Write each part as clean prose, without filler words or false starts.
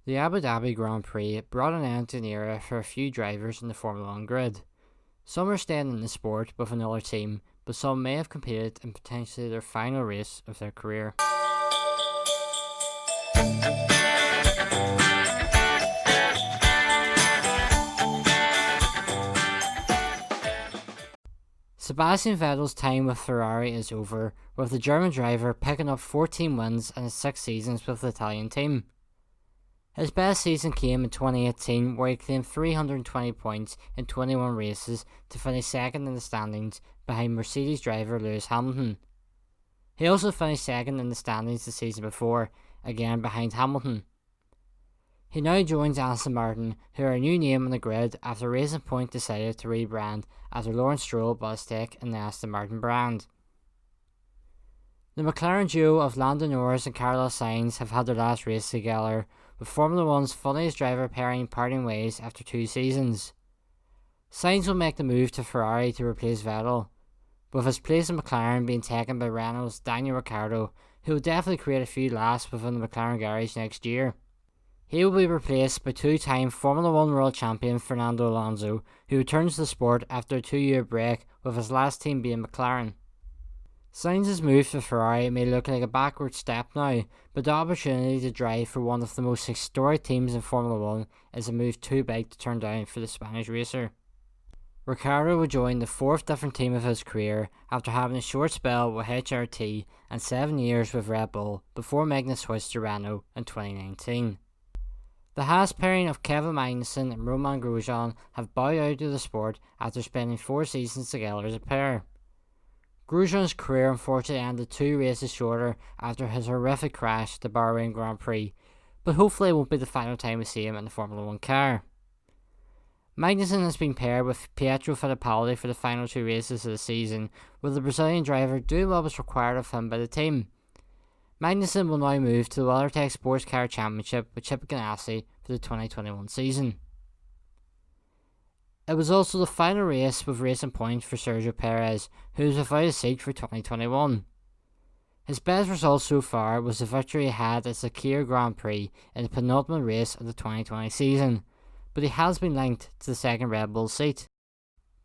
The Abu Dhabi Grand Prix brought an end to an era for a few drivers in the Formula 1 grid. Some are staying in the sport with another team, but some may have competed in potentially their final race of their career. Sebastian Vettel's time with Ferrari is over, with the German driver picking up 14 wins in his 6 seasons with the Italian team. His best season came in 2018, where he claimed 320 points in 21 races to finish second in the standings behind Mercedes driver Lewis Hamilton. He also finished second in the standings the season before, again behind Hamilton. He now joins Aston Martin, who are a new name on the grid after Racing Point decided to rebrand after Lawrence Stroll bought a stake in the Aston Martin brand. The McLaren duo of Lando Norris and Carlos Sainz have had their last race together, with Formula 1's funniest driver pairing parting ways after 2 seasons. Sainz will make the move to Ferrari to replace Vettel, with his place in McLaren being taken by Renault's Daniel Ricciardo, who will definitely create a few laughs within the McLaren garage next year. He will be replaced by 2-time Formula 1 World Champion Fernando Alonso, who returns to the sport after a 2-year break, with his last team being McLaren. Sainz's move to Ferrari may look like a backward step now, but the opportunity to drive for one of the most historic teams in Formula 1 is a move too big to turn down for the Spanish racer. Ricciardo will join the 4th different team of his career after having a short spell with HRT and 7 years with Red Bull before making the switch to Renault in 2019. The Haas pairing of Kevin Magnussen and Romain Grosjean have bowed out of the sport after spending 4 seasons together as a pair. Grosjean's career unfortunately ended 2 races shorter after his horrific crash at the Bahrain Grand Prix, but hopefully it won't be the final time we see him in the Formula 1 car. Magnussen has been paired with Pietro Fittipaldi for the final 2 races of the season, with the Brazilian driver doing what was required of him by the team. Magnussen will now move to the WeatherTech Sports Car Championship with Chip Ganassi for the 2021 season. It was also the final race with Racing Point for Sergio Perez, who was without a seat for 2021. His best result so far was the victory he had at the Kia Grand Prix in the penultimate race of the 2020 season, but he has been linked to the second Red Bull seat.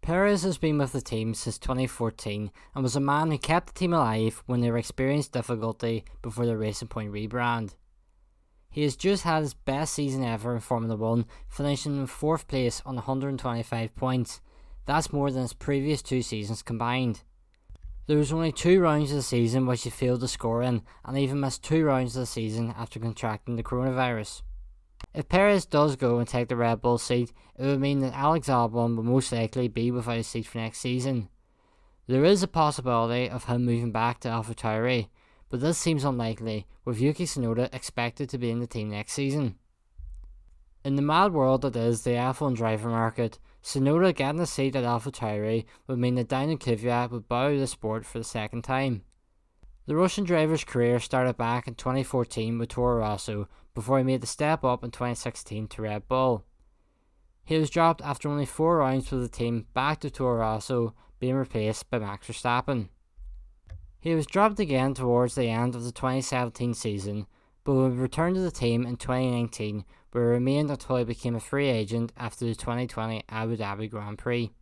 Perez has been with the team since 2014 and was a man who kept the team alive when they were experiencing difficulty before the Racing Point rebrand. He has just had his best season ever in Formula 1, finishing in 4th place on 125 points. That's more than his previous 2 seasons combined. There was only 2 rounds of the season which he failed to score in, and even missed 2 rounds of the season after contracting the coronavirus. If Perez does go and take the Red Bull seat, it would mean that Alex Albon will most likely be without a seat for next season. There is a possibility of him moving back to AlphaTauri, but this seems unlikely, with Yuki Tsunoda expected to be in the team next season. In the mad world that is the F1 driver market, Tsunoda getting a seat at AlphaTauri would mean that Daniel Kvyat would bow out of the sport for the 2nd time. The Russian driver's career started back in 2014 with Toro Rosso, before he made the step up in 2016 to Red Bull. He was dropped after only 4 rounds with the team back to Toro Rosso, being replaced by Max Verstappen. He was dropped again towards the end of the 2017 season, but would return to the team in 2019, where he remained until he became a free agent after the 2020 Abu Dhabi Grand Prix.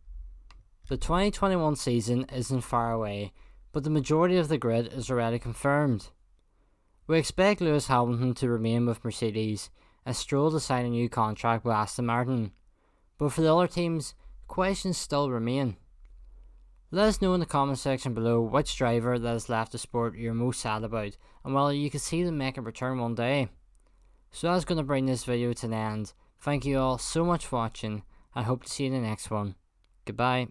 The 2021 season isn't far away, but the majority of the grid is already confirmed. We expect Lewis Hamilton to remain with Mercedes and Stroll to sign a new contract with Aston Martin, but for the other teams, questions still remain. Let us know in the comment section below which driver that has left the sport you're most sad about and whether you can see them make a return one day. So that's going to bring this video to an end. Thank you all so much for watching. I hope to see you in the next one. Goodbye.